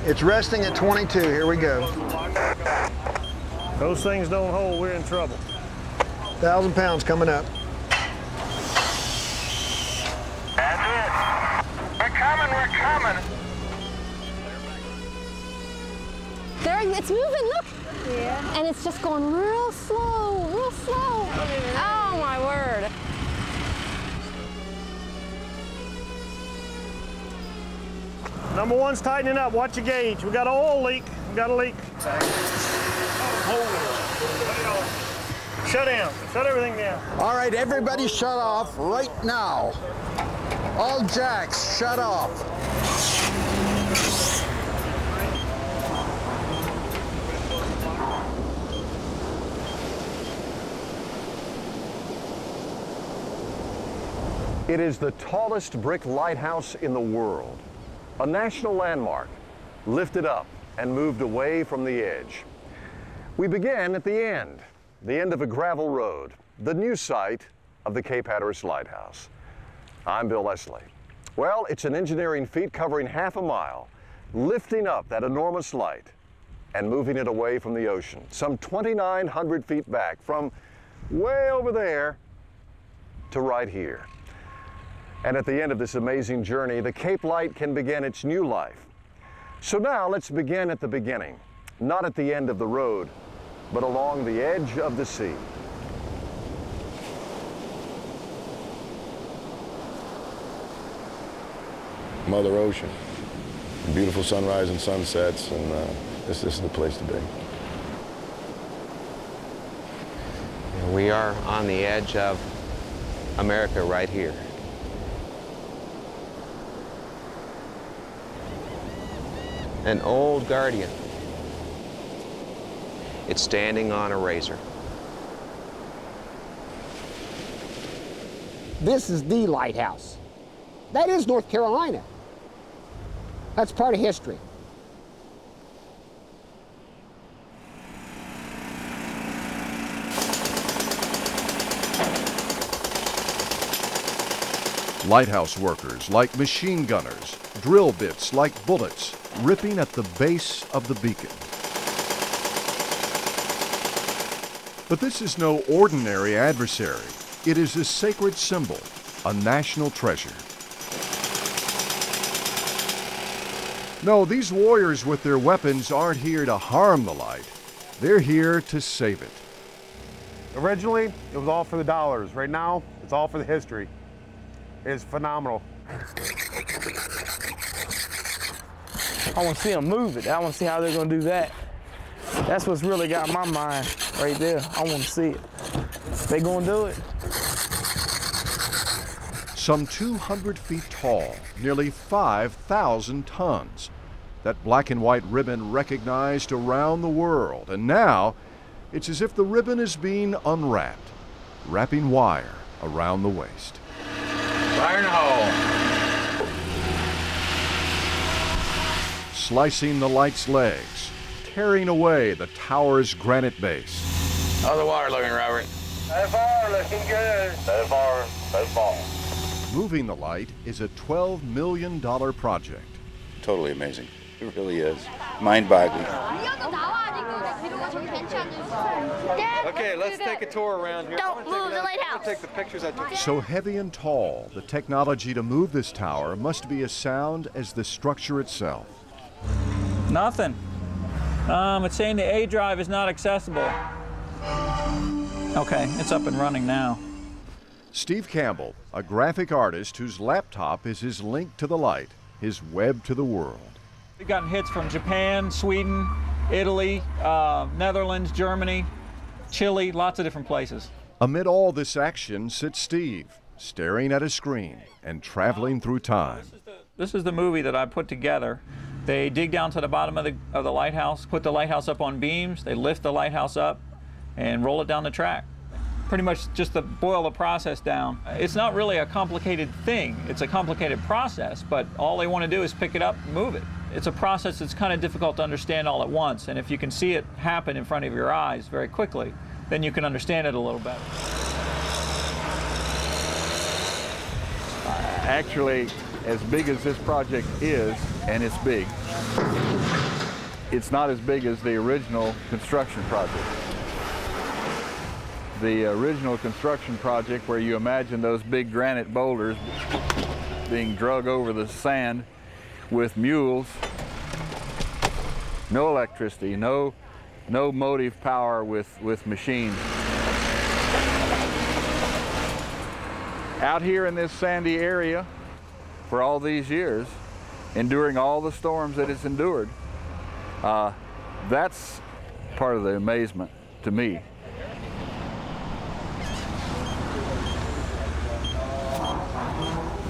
It's resting at 22. Here we go. Those things don't hold, we're in trouble. 1,000 pounds coming up. That's it. We're coming, we're coming. It's moving, look. Yeah. And it's just going real slow, real slow. Oh my word. Number one's tightening up. Watch your gauge. We got an oil leak. We got a leak. Shut down. Shut everything down. All right, everybody shut off right now. All jacks, shut off. It is the tallest brick lighthouse in the world, a national landmark, lifted up and moved away from the edge. We begin at the end of a gravel road, the new site of the Cape Hatteras Lighthouse. I'm Bill Leslie. Well, it's an engineering feat covering half a mile, lifting up that enormous light and moving it away from the ocean, some 2,900 feet back, from way over there to right here. And at the end of this amazing journey, the Cape Light can begin its new life. So now let's begin at the beginning, not at the end of the road, but along the edge of the sea. Mother Ocean, beautiful sunrise and sunsets, and this is the place to be. We are on the edge of America right here. An old guardian. It's standing on a razor. This is the lighthouse. That is North Carolina. That's part of history. Lighthouse workers like machine gunners, drill bits like bullets, ripping at the base of the beacon. But this is no ordinary adversary. It is a sacred symbol, a national treasure. No, these warriors with their weapons aren't here to harm the light. They're here to save it. Originally, it was all for the dollars. Right now, it's all for the history. It's phenomenal. I want to see them move it. I want to see how they're going to do that. That's what's really got my mind right there. I want to see it. They going to do it. Some 200 feet tall, nearly 5,000 tons. That black and white ribbon recognized around the world. And now, it's as if the ribbon is being unwrapped, wrapping wire around the waist. Fire in the hole. Slicing the light's legs, tearing away the tower's granite base. How's the water looking, Robert? So far, looking good. So far. Moving the light is a $12 million project. Totally amazing. It really is. Mind-boggling. Okay, let's take a tour around here. Don't move the lighthouse. Take the pictures I took. So heavy and tall, the technology to move this tower must be as sound as the structure itself. Nothing. It's saying the A drive is not accessible. Okay, it's up and running now. Steve Campbell, a graphic artist whose laptop is his link to the light, his web to the world. We've gotten hits from Japan, Sweden, Italy, Netherlands, Germany, Chile, lots of different places. Amid all this action sits Steve, staring at a screen and traveling through time. This is the movie that I put together. They dig down to the bottom of the lighthouse, put the lighthouse up on beams, they lift the lighthouse up and roll it down the track. Pretty much just to boil the process down. It's not really a complicated thing. It's a complicated process, but all they want to do is pick it up and move it. It's a process that's kind of difficult to understand all at once, and if you can see it happen in front of your eyes very quickly, then you can understand it a little better. Actually, as big as this project is, and it's big, it's not as big as the original construction project. The original construction project, where you imagine those big granite boulders being drug over the sand with mules, no electricity, no motive power with machines. Out here in this sandy area for all these years, enduring all the storms that it's endured, that's part of the amazement to me.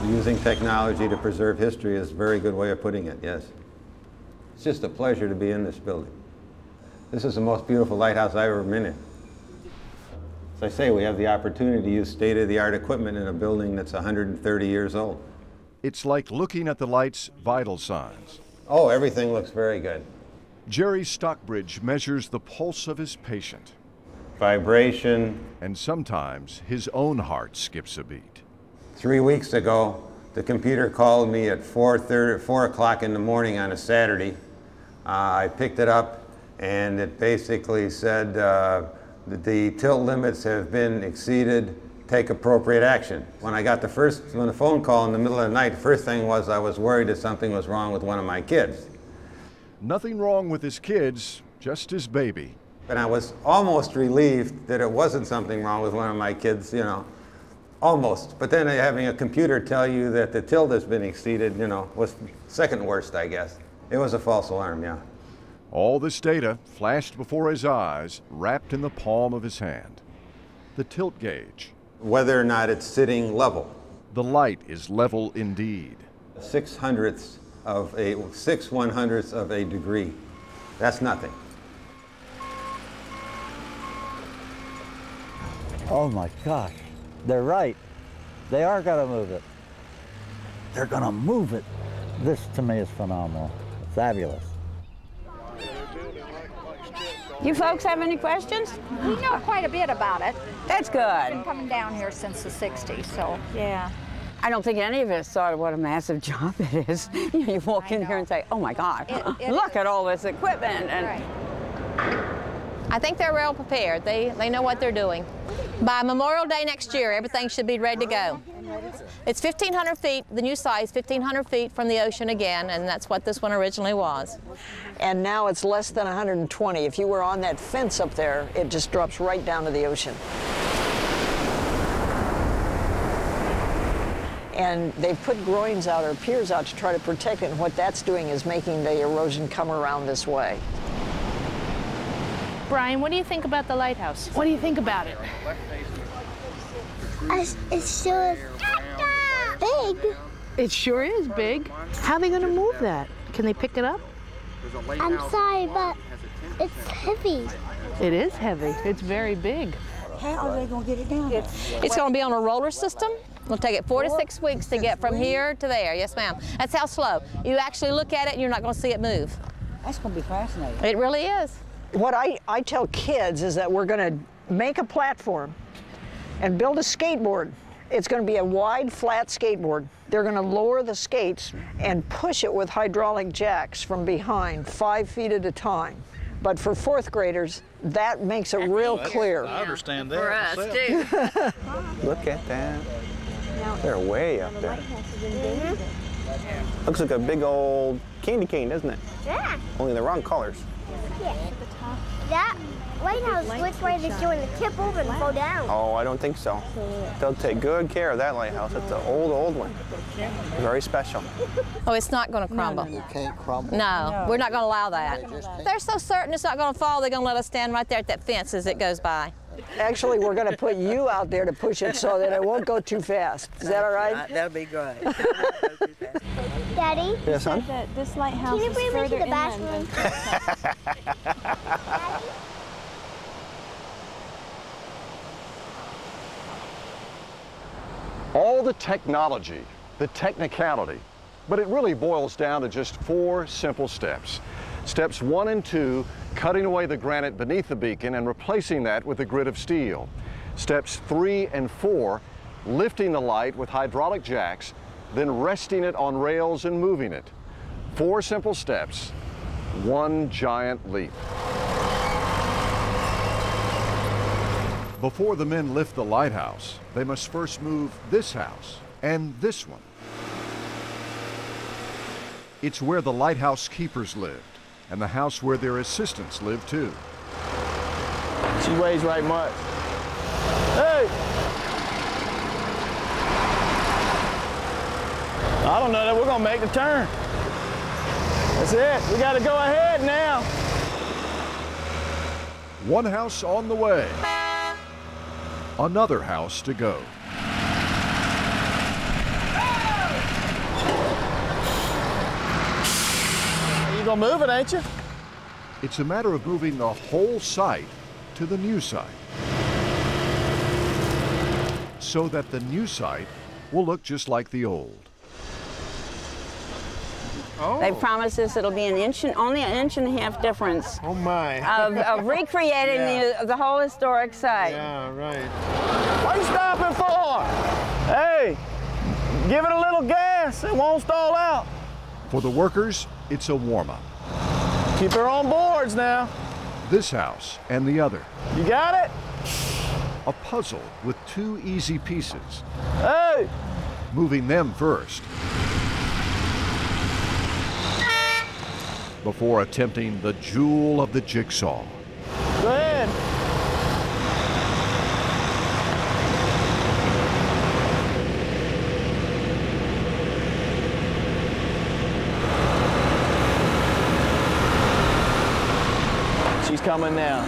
Using technology to preserve history is a very good way of putting it, yes. It's just a pleasure to be in this building. This is the most beautiful lighthouse I've ever been in. As I say, we have the opportunity to use state-of-the-art equipment in a building that's 130 years old. It's like looking at the light's vital signs. Oh, everything looks very good. Jerry Stockbridge measures the pulse of his patient. Vibration. And sometimes his own heart skips a beat. 3 weeks ago, the computer called me at 4 o'clock in the morning on a Saturday. I picked it up, and it basically said that the tilt limits have been exceeded, take appropriate action. When I got the phone call in the middle of the night, the first thing was I was worried that something was wrong with one of my kids. Nothing wrong with his kids, just his baby. And I was almost relieved that it wasn't something wrong with one of my kids, you know. Almost. But then having a computer tell you that the tilt has been exceeded, you know, was second worst, I guess. It was a false alarm, yeah. All this data flashed before his eyes, wrapped in the palm of his hand. The tilt gauge. Whether or not it's sitting level. The light is level indeed. 6/100ths of a degree. That's nothing. Oh my gosh. They're right. They are going to move it. They're going to move it. This, to me, is phenomenal. Fabulous. You folks have any questions? We know quite a bit about it. That's good. I've been coming down here since the 60s, so yeah. I don't think any of us thought what a massive job it is. You know, you walk in here and say, oh my God, look at all this equipment. And right. I think they're well prepared. They know what they're doing. By Memorial Day next year, everything should be ready to go. It's 1,500 feet, the new site is 1,500 feet from the ocean again, and that's what this one originally was. And now it's less than 120. If you were on that fence up there, it just drops right down to the ocean. And they've put groins out or piers out to try to protect it, and what that's doing is making the erosion come around this way. Brian, what do you think about the lighthouse? What do you think about it? It's sure big. It sure is big. How are they going to move that? Can they pick it up? I'm sorry, but it's heavy. It is heavy. It's very big. How are they going to get it down? It's going to be on a roller system. It'll take it 4 to 6 weeks to get from here to there. Yes, ma'am. That's how slow. You actually look at it and you're not going to see it move. That's going to be fascinating. It really is. What I tell kids is that we're going to make a platform and build a skateboard. It's going to be a wide, flat skateboard. They're going to lower the skates and push it with hydraulic jacks from behind, 5 feet at a time. But for 4th graders, that makes it real clear. I understand that. For us, too. Look at that. They're way up there. Looks like a big old candy cane, doesn't it? Yeah. Only the wrong colors. Yeah. That lighthouse looks like it's going to tip over and fall down. Oh, I don't think so. They'll take good care of that lighthouse. It's an old one. Very special. Oh, it's not going to crumble. It can't crumble. No, we're not going to allow that. They're so certain it's not going to fall, they're going to let us stand right there at that fence as it goes by. Actually, we're going to put you out there to push it so that it won't go too fast. Is that all right? That'll be great. Daddy? Yes, son? That this lighthouse Can you bring me to the bathroom? All the technology, the technicality, but it really boils down to just 4 simple steps. Steps 1 and 2, cutting away the granite beneath the beacon and replacing that with a grid of steel. Steps 3 and 4, lifting the light with hydraulic jacks, then resting it on rails and moving it. 4 simple steps, One giant leap. Before the men lift the lighthouse, they must first move this house and this one. It's where the lighthouse keepers lived, and the house where their assistants live too. She weighs right much. Hey! I don't know that we're gonna make the turn. That's it, we gotta go ahead now. One house on the way. Another house to go. You gonna move it, ain't you? It's a matter of moving the whole site to the new site, so that the new site will look just like the old. Oh. They promised us it'll be only an inch and a half difference. Oh my! Of recreating the whole historic site. Yeah, right. What are you stopping for? Hey, give it a little gas. It won't stall out. For the workers, it's a warm-up. Keep her on boards now. This house and the other. You got it? A puzzle with two easy pieces. Hey! Moving them first, before attempting the jewel of the jigsaw. Go ahead. She's coming now.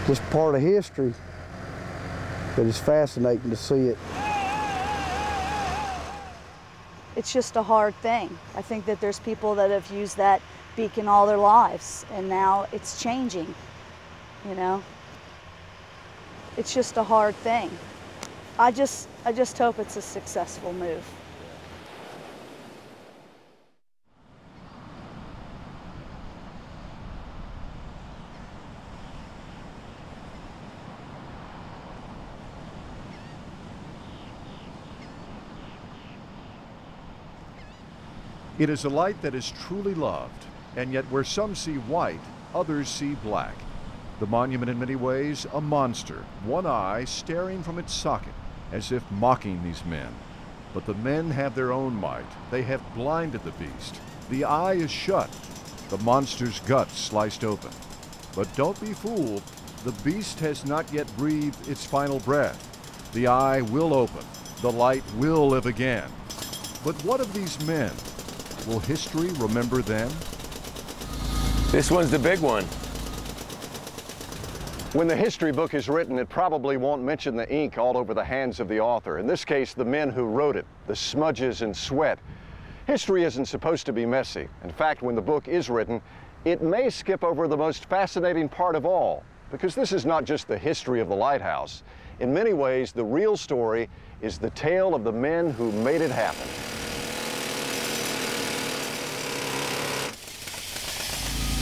Just part of history, but it's fascinating to see it. It's just a hard thing. I think that there's people that have used that beacon all their lives, and now it's changing, you know? It's just a hard thing. I just hope it's a successful move. It is a light that is truly loved, and yet where some see white, others see black. The monument in many ways a monster, one eye staring from its socket, as if mocking these men. But the men have their own might. They have blinded the beast. The eye is shut, the monster's guts sliced open. But don't be fooled, the beast has not yet breathed its final breath. The eye will open, the light will live again. But what of these men? Will history remember them? This one's the big one. When the history book is written, it probably won't mention the ink all over the hands of the author. In this case, the men who wrote it, the smudges and sweat. History isn't supposed to be messy. In fact, when the book is written, it may skip over the most fascinating part of all, because this is not just the history of the lighthouse. In many ways, the real story is the tale of the men who made it happen.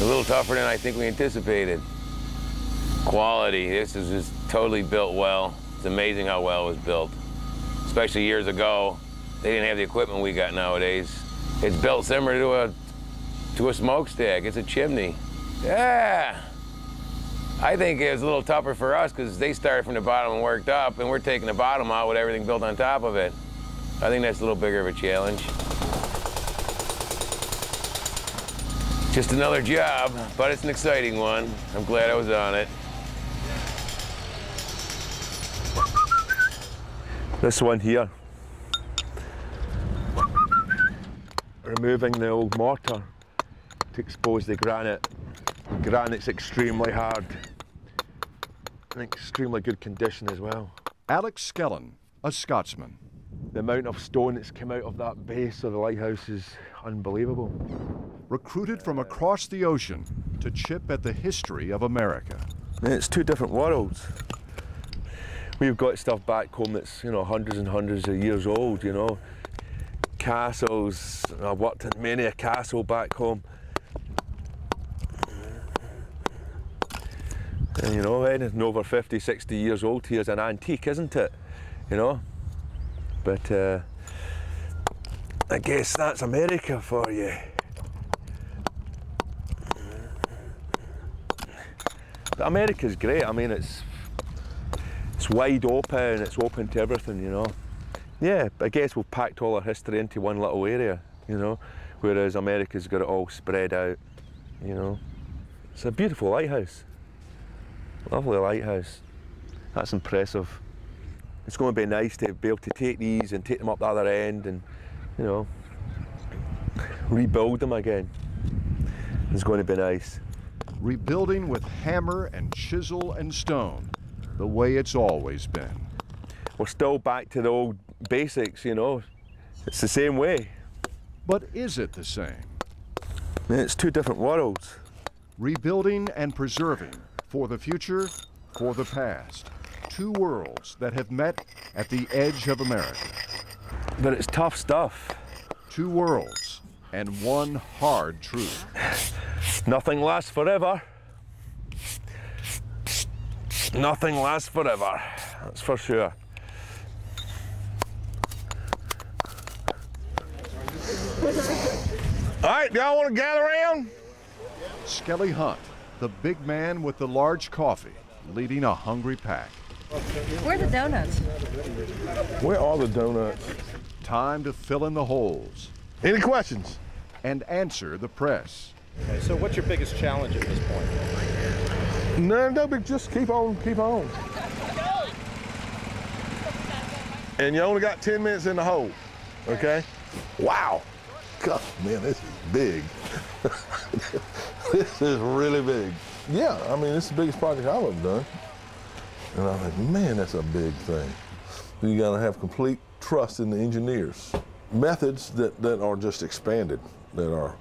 A little tougher than I think we anticipated. Quality, this is just totally built well. It's amazing how well it was built. Especially years ago, they didn't have the equipment we got nowadays. It's built similar to a smokestack. It's a chimney. Yeah. I think it was a little tougher for us because they started from the bottom and worked up, and we're taking the bottom out with everything built on top of it. I think that's a little bigger of a challenge. Just another job, but it's an exciting one. I'm glad I was on it. This one here, removing the old mortar to expose the granite. The granite's extremely hard and extremely good condition as well. Alex Skellen, a Scotsman. The amount of stone that's come out of that base of the lighthouse is unbelievable. Recruited from across the ocean to chip at the history of America. It's two different worlds. We've got stuff back home that's, hundreds and hundreds of years old, Castles, I've worked in many a castle back home. And anything over 50, 60 years old here is an antique, isn't it? But I guess that's America for you. But America's great. I mean, it's wide open, it's open to everything, you know. Yeah, I guess we've packed all our history into one little area, you know, whereas America's got it all spread out, you know. It's a beautiful lighthouse. Lovely lighthouse. That's impressive. It's going to be nice to be able to take these and take them up the other end and, you know, rebuild them again. It's going to be nice. Rebuilding with hammer and chisel and stone, the way it's always been. We're still back to the old basics, you know. It's the same way. But is it the same? It's two different worlds. Rebuilding and preserving for the future, for the past. Two worlds that have met at the edge of America. But it's tough stuff. Two worlds and one hard truth. Nothing lasts forever. Nothing lasts forever, that's for sure. All right, y'all want to gather around? Skelly Hunt, the big man with the large coffee, leading a hungry pack. Where are the donuts? Where are the donuts? Time to fill in the holes. Any questions? And answer the press. Okay, so what's your biggest challenge at this point? No big, just keep on, keep on. And you only got 10 minutes in the hole, okay? Wow. God, man, this is big. This is really big. Yeah, I mean, it's the biggest project I've ever done. And I'm like, man, that's a big thing. You gotta have complete trust in the engineers. Methods that are just expanded, that are,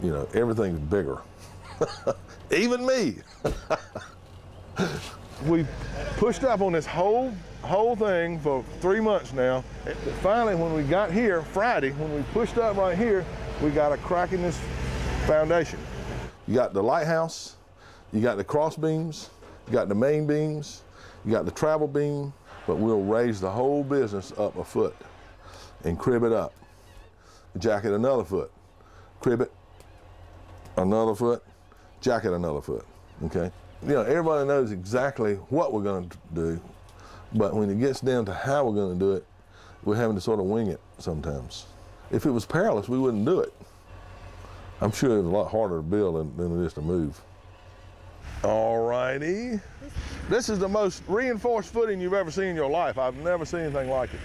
you know, everything's bigger. Even me. We pushed up on this whole thing for 3 months now. Finally, when we got here Friday, when we pushed up right here, we got a crack in this foundation. You got the lighthouse, you got the cross beams, you got the main beams, you got the travel beam, but we'll raise the whole business up a foot and crib it up. Jack it another foot, crib it another foot, jack it another foot, okay? You know, everybody knows exactly what we're going to do, but when it gets down to how we're going to do it, we're having to sort of wing it sometimes. If it was perilous, we wouldn't do it. I'm sure it's a lot harder to build than it is to move. All righty. This is the most reinforced footing you've ever seen in your life. I've never seen anything like it.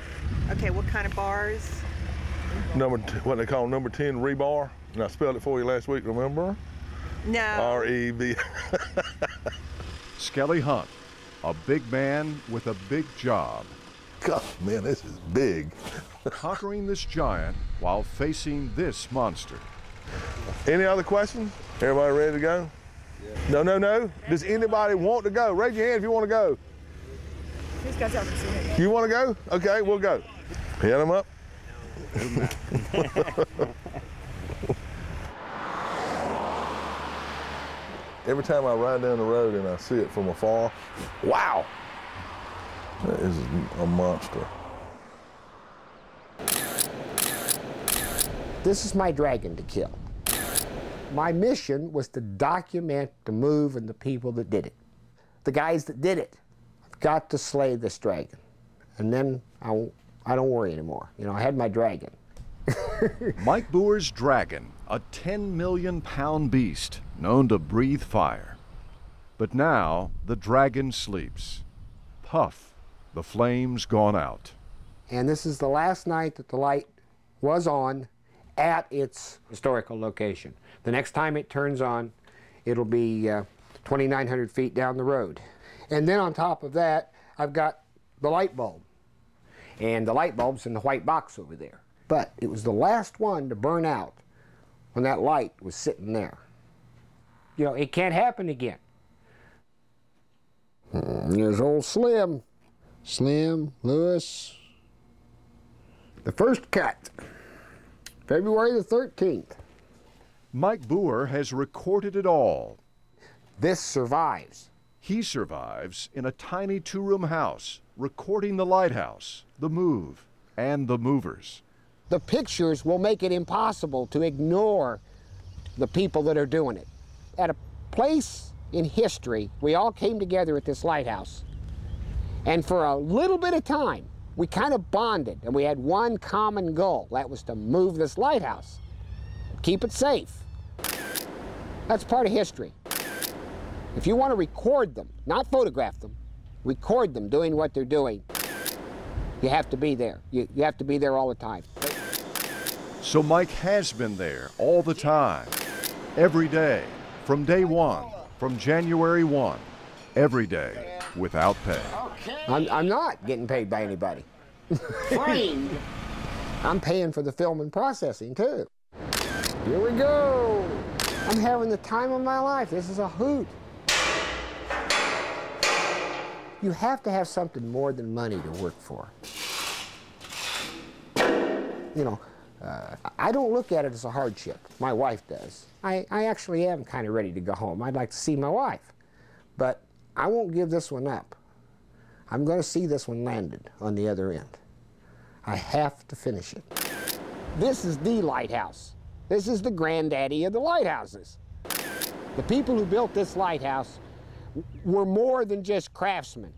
Okay, what kind of bars? What they call number 10 rebar. And I spelled it for you last week, remember? No. R-E-B. Skelly Hunt, a big man with a big job. God, man, this is big. Conquering this giant while facing this monster. Any other questions? Everybody ready to go? Yeah. No. Does anybody want to go? Raise your hand if you want to go. These guys haven't seen it. You want to go? Okay, we'll go. Hit them up. Every time I ride down the road and I see it from afar, wow, that is a monster. This is my dragon to kill. My mission was to document the move and the people that did it. The guys that did it. I've got to slay this dragon. And then I don't worry anymore. You know, I had my dragon. Mike Boer's dragon, a 10 million pound beast known to breathe fire. But now the dragon sleeps. Puff, the flames gone out. And this is the last night that the light was on at its historical location. The next time it turns on, it'll be 2,900 feet down the road. And then on top of that, I've got the light bulb. And the light bulb's in the white box over there. But it was the last one to burn out when that light was sitting there. You know, it can't happen again. There's old Slim. Slim, Lewis. The first cut, February the 13th. Mike Boer has recorded it all. This survives. He survives in a tiny two-room house, recording the lighthouse, the move, and the movers. The pictures will make it impossible to ignore the people that are doing it. At a place in history, we all came together at this lighthouse, and for a little bit of time, we kind of bonded, and we had one common goal. That was to move this lighthouse, keep it safe. That's part of history. If you want to record them, not photograph them, record them doing what they're doing, you have to be there. You have to be there all the time. So Mike has been there all the time, every day, from day one, from January 1, every day, without pay. I'm not getting paid by anybody. Free. I'm paying for the film and processing, too. Here we go. I'm having the time of my life. This is a hoot. You have to have something more than money to work for. You know, I don't look at it as a hardship. My wife does. I actually am kind of ready to go home. I'd like to see my wife. But I won't give this one up. I'm going to see this one landed on the other end. I have to finish it. This is the lighthouse. This is the granddaddy of the lighthouses. The people who built this lighthouse were more than just craftsmen.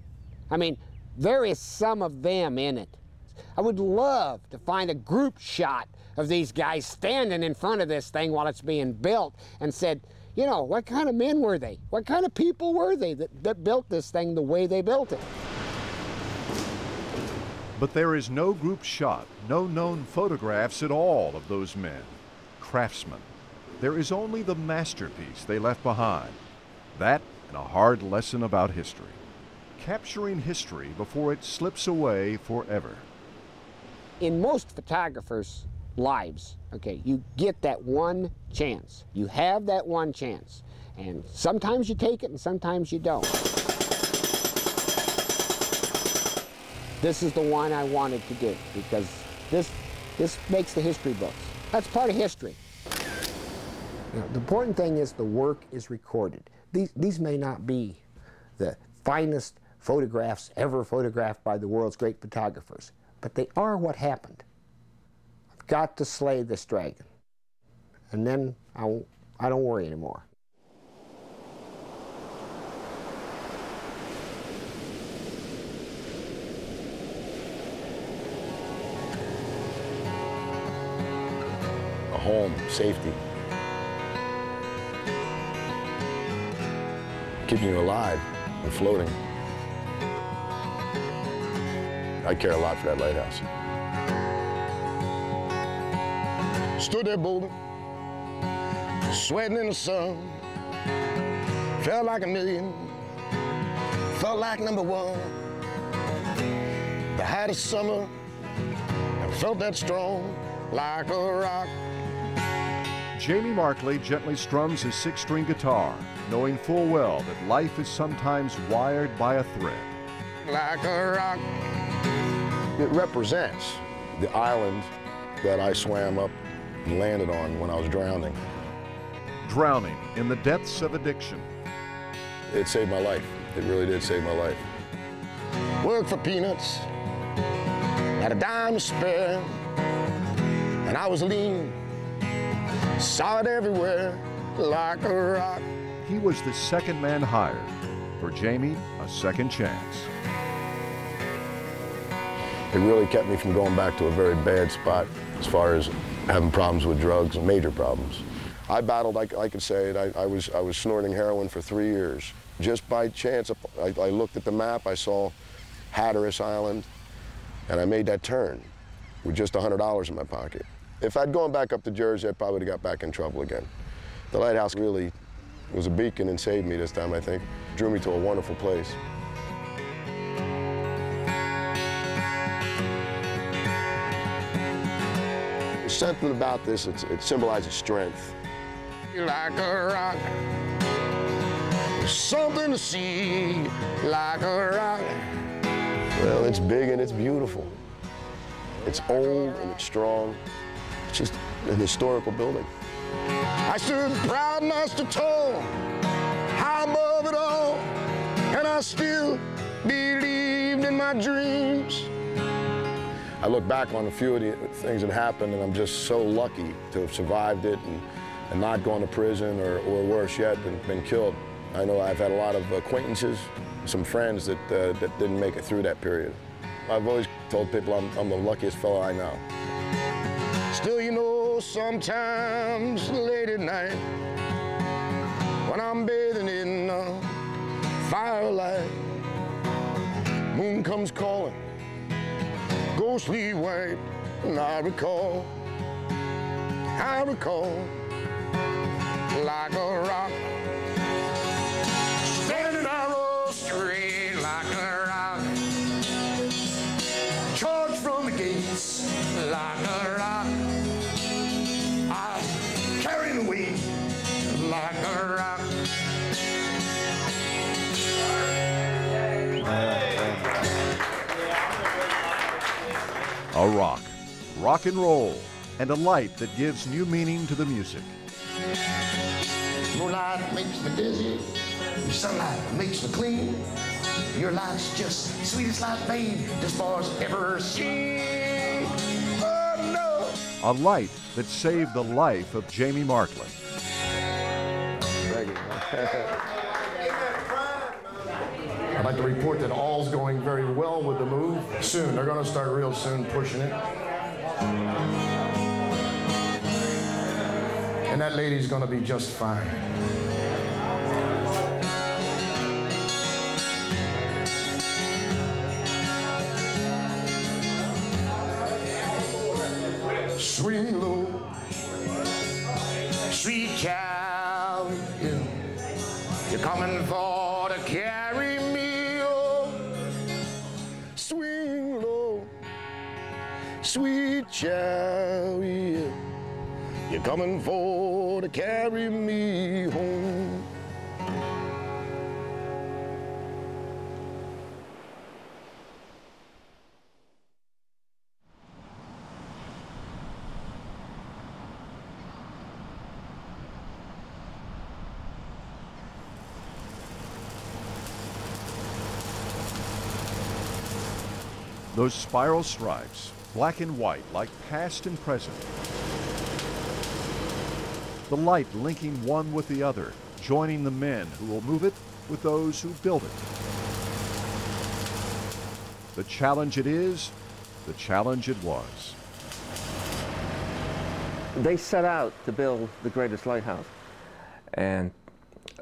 I mean, there is some of them in it. I would love to find a group shot of these guys standing in front of this thing while it's being built and said, you know, what kind of men were they? What kind of people were they that built this thing the way they built it? But there is no group shot, no known photographs at all of those men, craftsmen. There is only the masterpiece they left behind. That and a hard lesson about history. Capturing history before it slips away forever. In most photographers' lives, okay, you get that one chance. You have that one chance. And sometimes you take it and sometimes you don't. This is the one I wanted to do because this makes the history books. That's part of history. You know, the important thing is the work is recorded. These may not be the finest photographs ever photographed by the world's great photographers, but they are what happened. I've got to slay this dragon, and then I don't worry anymore. A home, safety. Keeping you alive and floating. I care a lot for that lighthouse. Stood there bolding, sweating in the sun. Felt like a million, felt like number one. The height of summer, I felt that strong, like a rock. Jamie Markley gently strums his 6-string guitar, knowing full well that life is sometimes wired by a thread. Like a rock. It represents the island that I swam up and landed on when I was drowning. Drowning in the depths of addiction. It saved my life. It really did save my life. Worked for peanuts, had a dime to spare, and I was lean. Saw it everywhere, like a rock. He was the second man hired. For Jamie, a second chance. It really kept me from going back to a very bad spot as far as having problems with drugs, major problems. I battled, I could say it, I was snorting heroin for 3 years. Just by chance, I looked at the map, I saw Hatteras Island, and I made that turn with just $100 in my pocket. If I'd gone back up to Jersey, I probably got back in trouble again. The lighthouse really was a beacon and saved me this time, I think. Drew me to a wonderful place. There's something about this, it symbolizes strength. Like a rock, there's something to see, like a rock. Well, it's big and it's beautiful. It's old and it's strong. It's just an historical building. I stood proud and I stood tall, high above it all, and I still believed in my dreams. I look back on a few of the things that happened, and I'm just so lucky to have survived it and not gone to prison or worse yet, been killed. I know I've had a lot of acquaintances, some friends that didn't make it through that period. I've always told people I'm the luckiest fellow I know. Still, you know, sometimes late at night, when I'm bathing in firelight, moon comes calling, ghostly white, and I recall, like a rock, standing arrow straight like a rock, charge from the gates like a rock, I carry the weight like a rock. A rock, rock and roll, and a light that gives new meaning to the music. Moonlight makes me dizzy, your sunlight makes me clean. Your light's just sweetest light, babe, this boy's ever seen. Oh no! A light that saved the life of Jamie Martley. Thank you. I'd like to report that all's going very well with the move. Soon, they're going to start real soon pushing it. And that lady's going to be just fine. Swing low, sweet child, you're coming for to carry me, oh. Swing low, sweet child, you're coming for to carry me home. Those spiral stripes, black and white, like past and present. The light linking one with the other, joining the men who will move it with those who build it. The challenge it is, the challenge it was. They set out to build the greatest lighthouse, and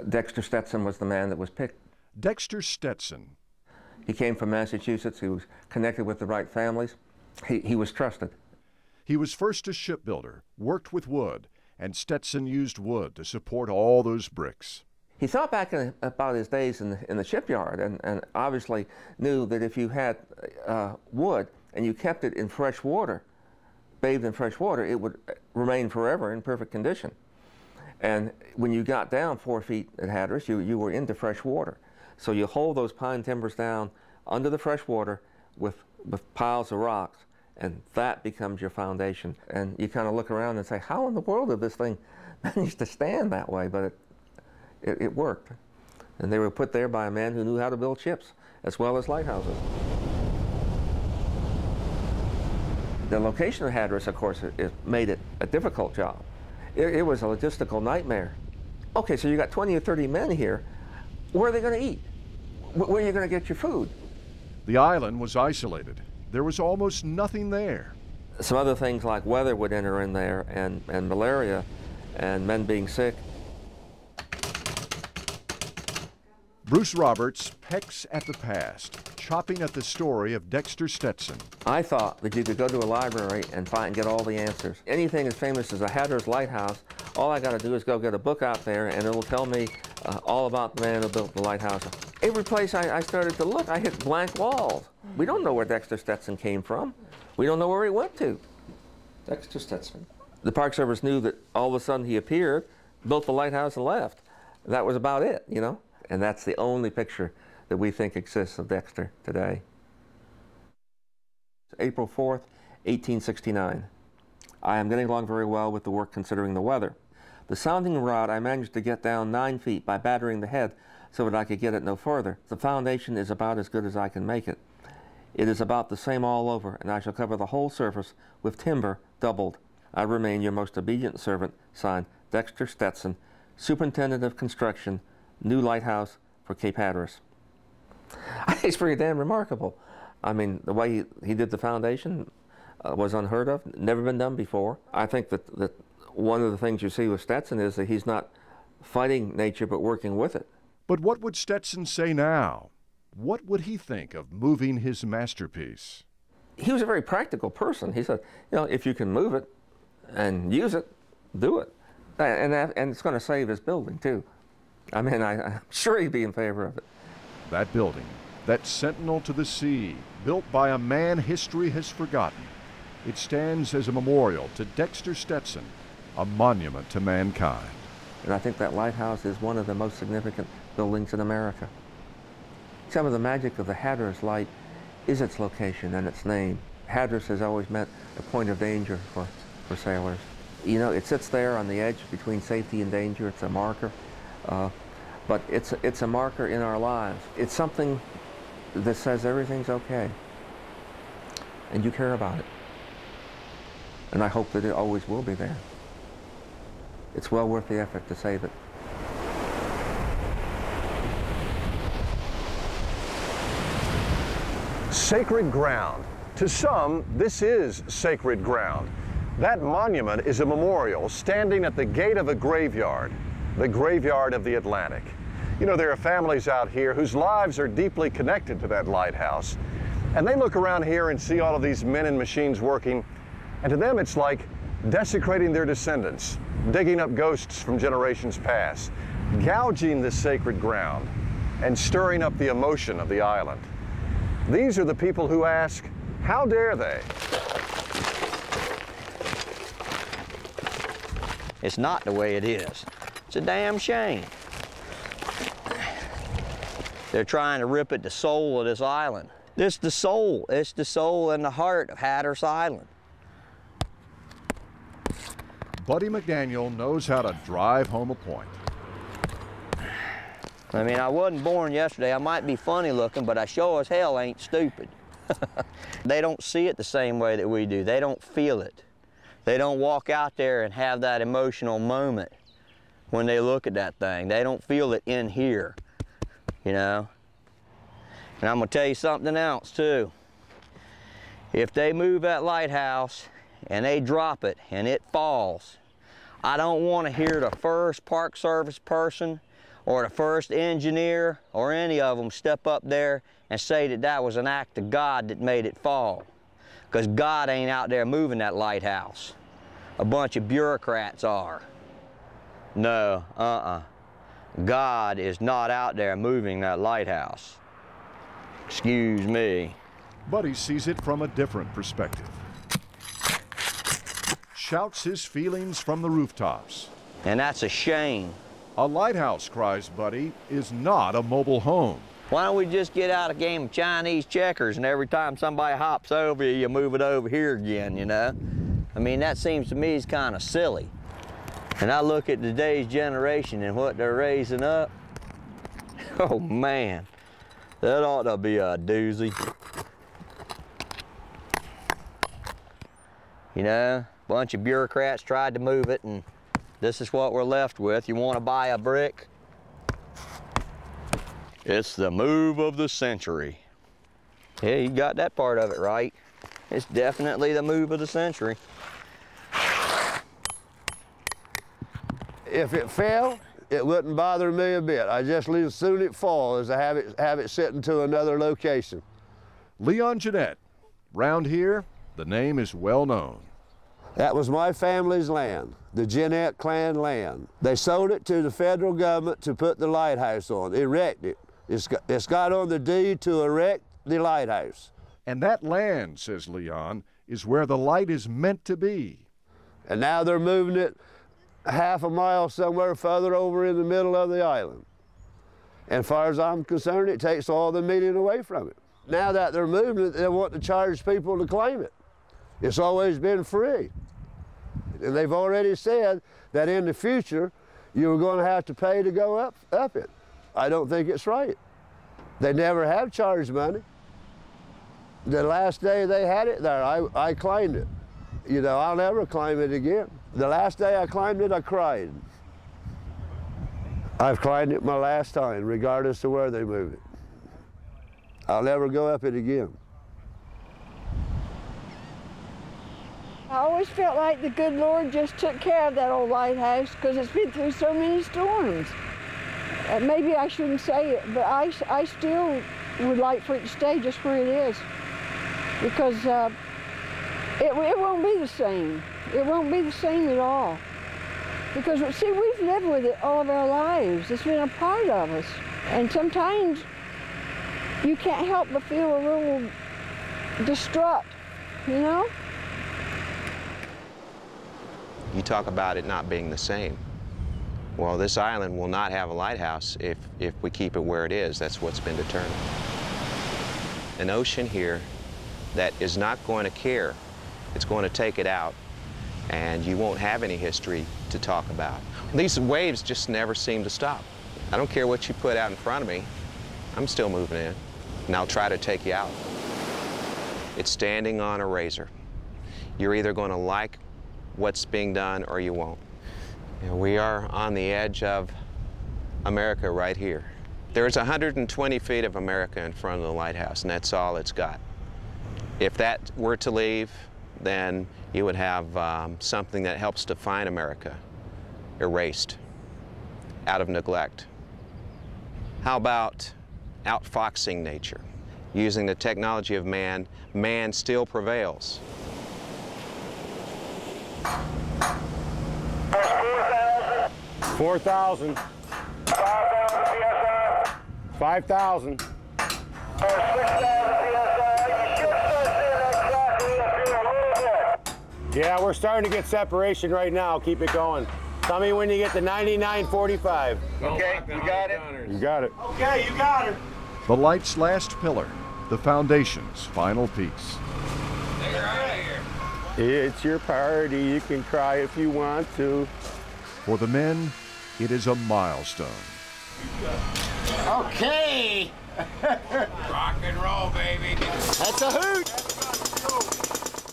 Dexter Stetson was the man that was picked. Dexter Stetson. He came from Massachusetts. He was connected with the right families. He was trusted. He was first a shipbuilder, worked with wood, and Stetson used wood to support all those bricks. He thought back about his days in the shipyard, and obviously knew that if you had wood and you kept it in fresh water, bathed in fresh water, it would remain forever in perfect condition. And when you got down 4 feet at Hatteras, you were into fresh water. So you hold those pine timbers down under the fresh water with piles of rocks, and that becomes your foundation. And you kind of look around and say, how in the world did this thing manage to stand that way? But it worked. And they were put there by a man who knew how to build ships as well as lighthouses. The location of Hatteras, of course, it made it a difficult job. It was a logistical nightmare. Okay, so you got 20 or 30 men here. Where are they going to eat? Where are you going to get your food? The island was isolated. There was almost nothing there. Some other things like weather would enter in there, and malaria, and men being sick. Bruce Roberts pecks at the past, chopping at the story of Dexter Stetson. I thought that you could go to a library and get all the answers. Anything as famous as a Hatteras Lighthouse, all I got to do is go get a book out there, and it'll tell me all about the man who built the lighthouse. Every place I started to look, I hit blank walls. We don't know where Dexter Stetson came from. We don't know where he went to. Dexter Stetson. The Park Service knew that all of a sudden he appeared, built the lighthouse, and left. That was about it, you know? And that's the only picture that we think exists of Dexter today. April 4th, 1869. I am getting along very well with the work considering the weather. The sounding rod I managed to get down 9 feet by battering the head so that I could get it no further. The foundation is about as good as I can make it. It is about the same all over, and I shall cover the whole surface with timber doubled. I remain your most obedient servant, signed Dexter Stetson, Superintendent of Construction, New Lighthouse for Cape Hatteras. I think it's pretty damn remarkable. I mean, the way he did the foundation was unheard of, never been done before. I think that one of the things you see with Stetson is that he's not fighting nature but working with it. But what would Stetson say now? What would he think of moving his masterpiece? He was a very practical person. He said, you know, if you can move it and use it, do it. And it's going to save his building, too. I mean, I'm sure he'd be in favor of it. That building, that sentinel to the sea, built by a man history has forgotten. It stands as a memorial to Dexter Stetson, a monument to mankind. And I think that lighthouse is one of the most significant buildings in America. Some of the magic of the Hatteras Light is its location and its name. Hatteras has always meant a point of danger for sailors. You know, it sits there on the edge between safety and danger. It's a marker, but it's a marker in our lives. It's something that says everything's okay, and you care about it. And I hope that it always will be there. It's well worth the effort to save it. Sacred ground. To some, this is sacred ground. That monument is a memorial standing at the gate of a graveyard, the graveyard of the Atlantic. You know, there are families out here whose lives are deeply connected to that lighthouse, and they look around here and see all of these men and machines working, and to them it's like desecrating their descendants, digging up ghosts from generations past, gouging this sacred ground, and stirring up the emotion of the island. These are the people who ask, how dare they? It's not the way it is. It's a damn shame. They're trying to rip at the soul of this island. This is the soul. It's the soul and the heart of Hatteras Island. Buddy McDaniel knows how to drive home a point. I mean, I wasn't born yesterday. I might be funny looking, but I sure as hell ain't stupid. They don't see it the same way that we do. They don't feel it. They don't walk out there and have that emotional moment when they look at that thing. They don't feel it in here, you know? And I'm gonna tell you something else too. If they move that lighthouse and they drop it and it falls, I don't want to hear the first Park Service person or the first engineer or any of them step up there and say that that was an act of God that made it fall. Because God ain't out there moving that lighthouse. A bunch of bureaucrats are. No, God is not out there moving that lighthouse. Excuse me. Buddy sees it from a different perspective. Shouts his feelings from the rooftops. And that's a shame. A lighthouse, cries Buddy, is not a mobile home. Why don't we just get out a game of Chinese checkers and every time somebody hops over you, you move it over here again, you know? I mean, that seems to me is kind of silly. And I look at today's generation and what they're raising up. Oh man, that ought to be a doozy. You know, a bunch of bureaucrats tried to move it and this is what we're left with. You want to buy a brick? It's the move of the century. Yeah, you got that part of it right. It's definitely the move of the century. If it fell, it wouldn't bother me a bit. I just as soon it falls as to have it sitting to another location. Leon Jeanette. Round here, the name is well known. That was my family's land, the Jeanette clan land. They sold it to the federal government to put the lighthouse on, erect it. It's got on the deed to erect the lighthouse. And that land, says Leon, is where the light is meant to be. And now they're moving it half a mile somewhere further over in the middle of the island. And as far as I'm concerned, it takes all the meaning away from it. Now that they're moving it, they want to charge people to claim it. It's always been free. And they've already said that in the future, you're going to have to pay to go up it. I don't think it's right. They never have charged money. The last day they had it there, I climbed it. You know, I'll never climb it again. The last day I climbed it, I cried. I've climbed it my last time, regardless of where they move it. I'll never go up it again. I always felt like the good Lord just took care of that old lighthouse because it's been through so many storms. Maybe I shouldn't say it, but I still would like for it to stay just where it is, because it won't be the same. It won't be the same at all. Because, see, we've lived with it all of our lives. It's been a part of us. And sometimes you can't help but feel a little distraught, you know? You talk about it not being the same. Well, this island will not have a lighthouse if we keep it where it is. That's what's been determined. An ocean here that is not going to care. It's going to take it out, and you won't have any history to talk about. These waves just never seem to stop. I don't care what you put out in front of me. I'm still moving in, and I'll try to take you out. It's standing on a razor. You're either going to like what's being done or you won't. You know, we are on the edge of America right here. There's 120 feet of America in front of the lighthouse, and that's all it's got. If that were to leave, then you would have something that helps define America erased, out of neglect. How about outfoxing nature? Using the technology of man, man still prevails. 4,000. 5,000. Yeah, we're starting to get separation right now. Keep it going. Tell me when you get to 99.45. Okay, you got it. You got it. Okay, you got her. The light's last pillar, the foundation's final piece. Take her out of here. It's your party. You can cry if you want to. For the men, it is a milestone. Okay. Rock and roll, baby. That's a hoot.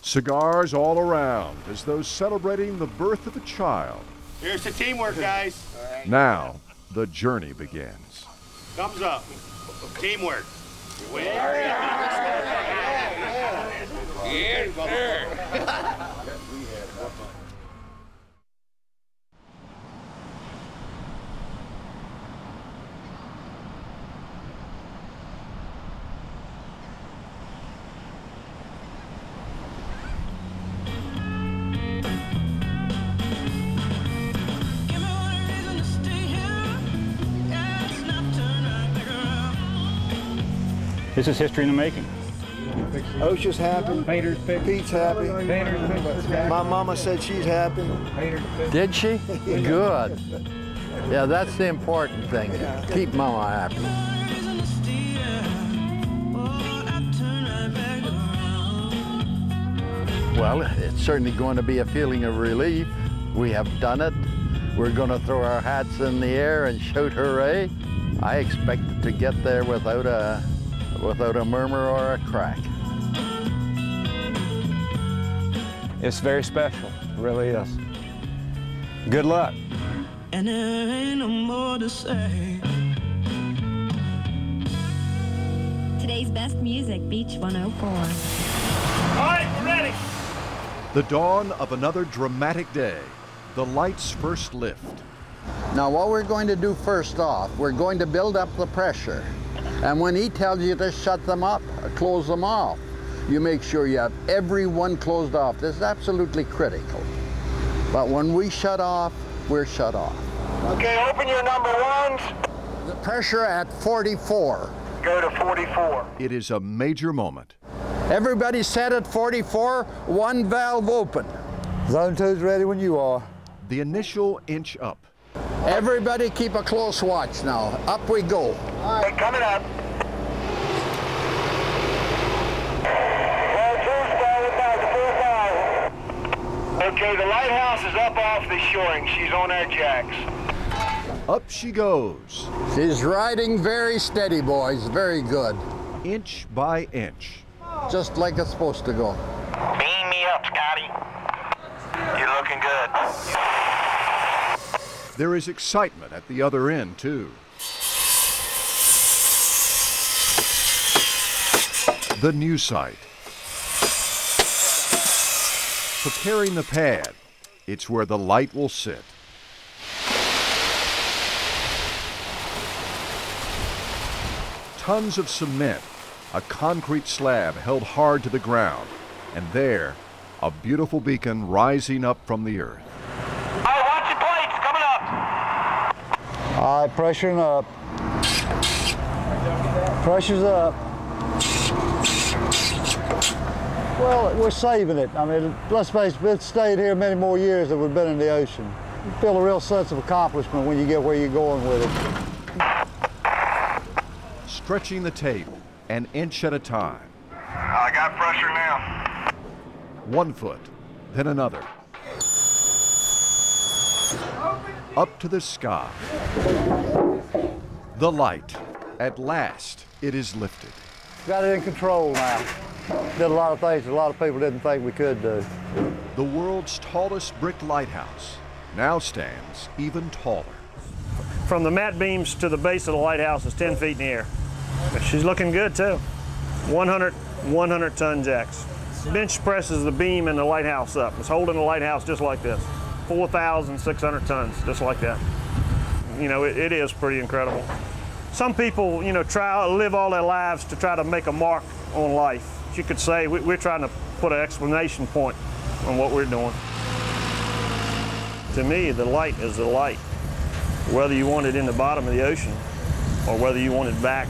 Cigars all around as though celebrating the birth of a child. Here's the teamwork, guys. Now, the journey begins. Thumbs up. Teamwork. Yes, sir. This is history in the making. OSHA's happy. Pete's happy. My mama said she's happy. Did she? Good. Yeah, that's the important thing. Keep Mama happy. Well, it's certainly going to be a feeling of relief. We have done it. We're going to throw our hats in the air and shout hooray. I expect to get there without a murmur or a crack. It's very special, it really is. Good luck. And there ain't no more to say. Today's best music, Beach 104. All right, we're ready. The dawn of another dramatic day, the light's first lift. Now what we're going to do first off, we're going to build up the pressure. And when he tells you to shut them up, close them off, you make sure you have every one closed off. This is absolutely critical. But when we shut off, we're shut off. Okay, open your number ones. The pressure at 44. Go to 44. It is a major moment. Everybody set at 44, one valve open. Zone 2's ready when you are. The initial inch up. Everybody keep a close watch now. Up we go. All right, coming up. Okay, the lighthouse is up off the shoring. She's on our jacks. Up she goes. She's riding very steady, boys. Very good. Inch by inch. just like it's supposed to go. Beam me up, Scotty. You're looking good. There is excitement at the other end, too. The new site. Preparing the pad. It's where the light will sit. Tons of cement, a concrete slab held hard to the ground, and there, a beautiful beacon rising up from the earth. All right, watch your plates coming up. All right, pressuring up. Pressure's up. Well, we're saving it. I mean, let's face it, if it stayed here many more years, it would have been in the ocean. You feel a real sense of accomplishment when you get where you're going with it. Stretching the tape, an inch at a time. I got pressure now. 1 foot, then another. Up to the sky. The light. At last, it is lifted. Got it in control now. Did a lot of things that a lot of people didn't think we could do. The world's tallest brick lighthouse now stands even taller. From the mat beams to the base of the lighthouse is 10 feet in the air. She's looking good too. 100 ton jacks. Bench presses the beam in the lighthouse up. It's holding the lighthouse just like this. 4,600 tons, just like that. You know, it is pretty incredible. Some people, you know, live all their lives to try to make a mark on life. You could say we're trying to put an exclamation point on what we're doing. To me, the light is the light. Whether you want it in the bottom of the ocean or whether you want it back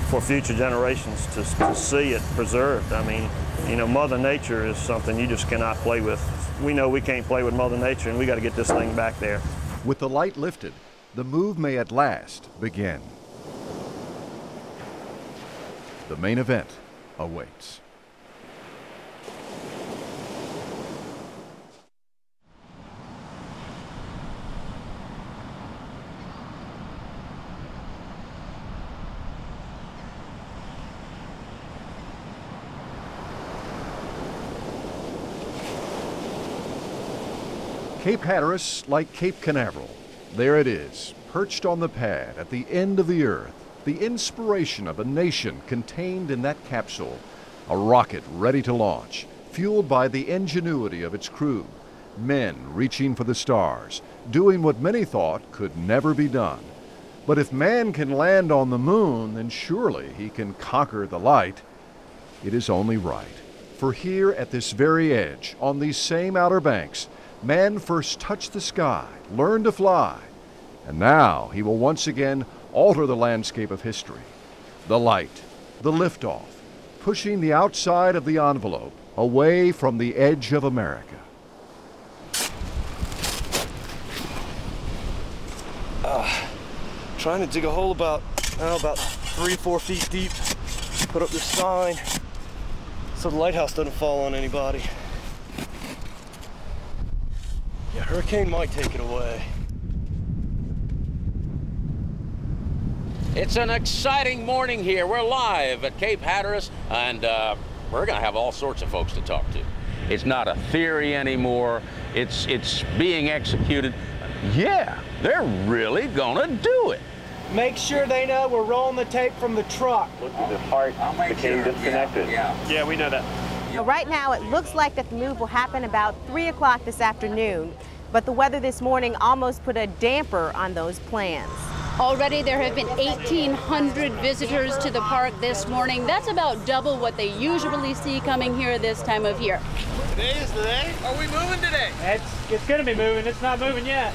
for future generations to see it preserved. I mean, you know, Mother Nature is something you just cannot play with. We know we can't play with Mother Nature, and we got to get this thing back there. With the light lifted, the move may at last begin. The main event awaits. Cape Hatteras, like Cape Canaveral, there it is, perched on the pad at the end of the earth, the inspiration of a nation contained in that capsule, a rocket ready to launch, fueled by the ingenuity of its crew, men reaching for the stars, doing what many thought could never be done. But if man can land on the moon, then surely he can conquer the light. It is only right. For here at this very edge, on these same outer banks, man first touched the sky, learned to fly, and now he will once again alter the landscape of history. The light, the liftoff, pushing the outside of the envelope away from the edge of America. Trying to dig a hole about 3-4 feet deep, put up this sign so the lighthouse doesn't fall on anybody. Yeah, hurricane might take it away. It's an exciting morning here. We're live at Cape Hatteras, and we're going to have all sorts of folks to talk to. It's not a theory anymore. It's being executed. Yeah, they're really going to do it. Make sure they know we're rolling the tape from the truck. Look at the part became disconnected. Yeah, we know that. Right now, it looks like that the move will happen about 3 o'clock this afternoon, but the weather this morning almost put a damper on those plans. Already there have been 1,800 visitors to the park this morning. That's about double what they usually see coming here this time of year. Today is the day? Are we moving today? It's going to be moving. It's not moving yet.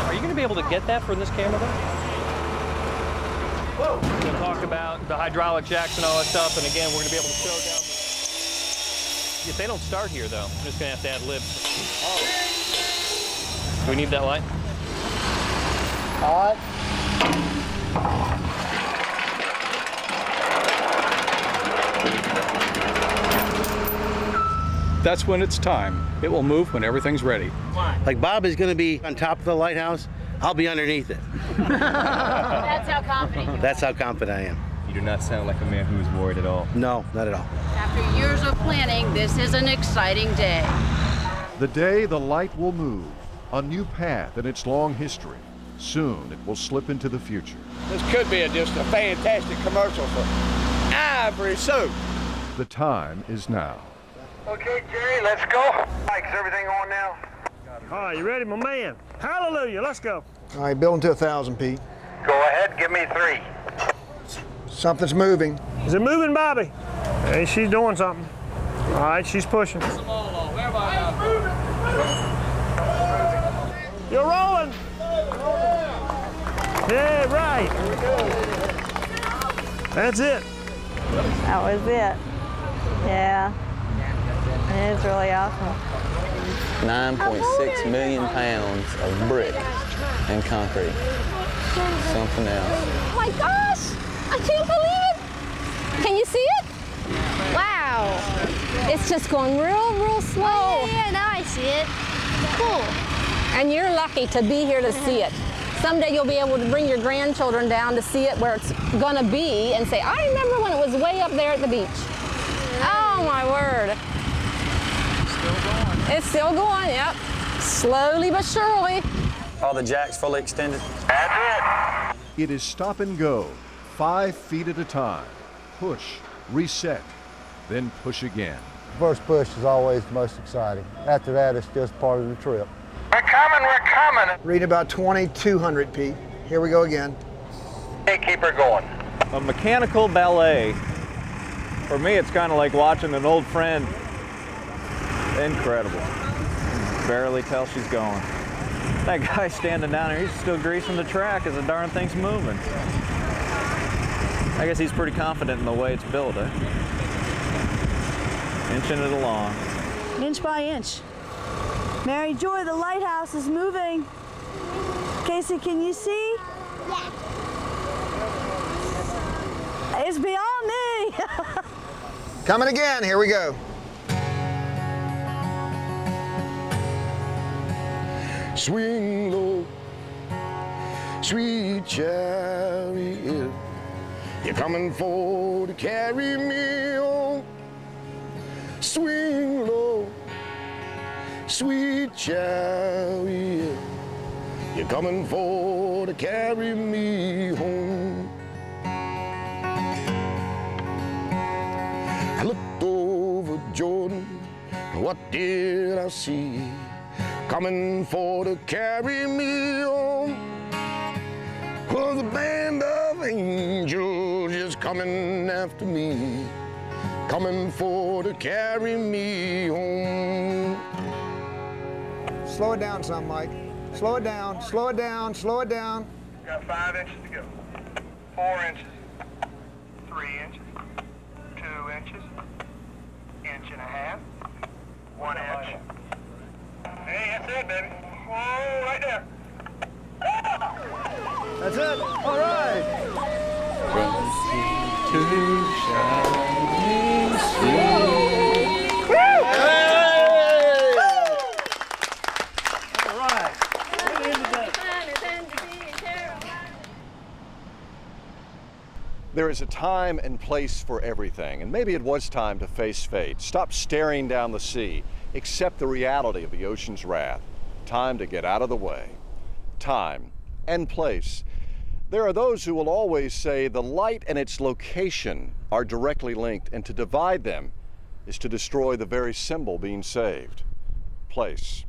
Are you going to be able to get that from this camera though? We're going to talk about the hydraulic jacks and all that stuff, and again, we're going to be able to show down. If they don't start here though, I'm just going to have to add libs. Do we need that light? All right. That's when it's time. It will move when everything's ready. Like Bob is going to be on top of the lighthouse, I'll be underneath it. That's how confident you are. That's how confident I am. You do not sound like a man who is worried at all. No, not at all. After years of planning, this is an exciting day. The day the light will move, a new path in its long history. Soon it will slip into the future. This could be just a fantastic commercial for Ivory Soap. The time is now. Okay, Jerry, let's go. Mike, is everything on now? All right, you ready, my man? Hallelujah, let's go. All right, building to 1,000, Pete. Go ahead, give me 3. Something's moving. Is it moving, Bobby? Hey, she's doing something. All right, she's pushing. You're rolling. Yeah, right. That's it. That was it. Yeah. It is really awesome. 9.6 million pounds of brick and concrete. Something else. Oh my gosh! I can't believe it! Can you see it? Wow! It's just going real slow. Oh, yeah, now I see it. Cool. And you're lucky to be here to see it. Someday you'll be able to bring your grandchildren down to see it where it's gonna be and say, I remember when it was way up there at the beach. Oh my word. It's still going, yep. Slowly but surely. All the jacks fully extended? That's it. It is stop and go, 5 feet at a time. Push, reset, then push again. First push is always the most exciting. After that, it's just part of the trip. We're coming, we're coming. Reading about 2,200, Pete. Here we go again. Hey, keep her going. A mechanical ballet. For me, it's kind of like watching an old friend. Incredible. Barely tell she's going. That guy standing down there, he's still greasing the track as the darn thing's moving. I guess he's pretty confident in the way it's built, eh? Inching it along. Inch by inch. Mary Joy, the lighthouse is moving. Casey, can you see? Yeah. It's beyond me. Coming again, here we go. Swing low, sweet chariot, you're coming for to carry me home. Swing low, sweet chariot, you're coming for to carry me home. I looked over Jordan, and what did I see? Coming for to carry me home was a band of angels just coming after me, coming for to carry me home. Slow it down some, Mike. Slow it down, slow it down, slow it down. Got 5 inches to go. 4 inches, 3 inches, 2 inches, inch and a half, 1 inch. Hey, that's it, baby. Whoa, right there. That's it. All right. From sea to shining sea. All right. There is a time and place for everything, and maybe it was time to face fate. Stop staring down the sea. Accept the reality of the ocean's wrath. Time to get out of the way. Time and place. There are those who will always say the light and its location are directly linked, and to divide them is to destroy the very symbol being saved. Place.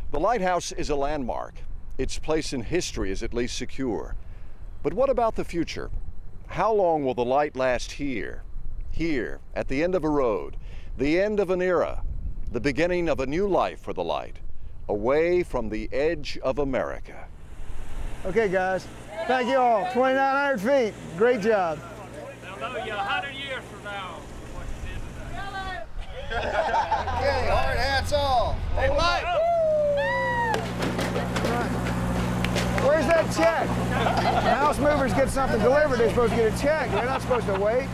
The lighthouse is a landmark. Its place in history is at least secure. But what about the future? How long will the light last here? Here, at the end of a road, the end of an era, the beginning of a new life for the light, away from the edge of America. Okay, guys. Thank you all. 2,900 feet. Great job. They'll know you 100 years from now. Okay, hard hats off. Hey, Mike. Where's that check? When house movers get something delivered, they're supposed to get a check. They're not supposed to wait.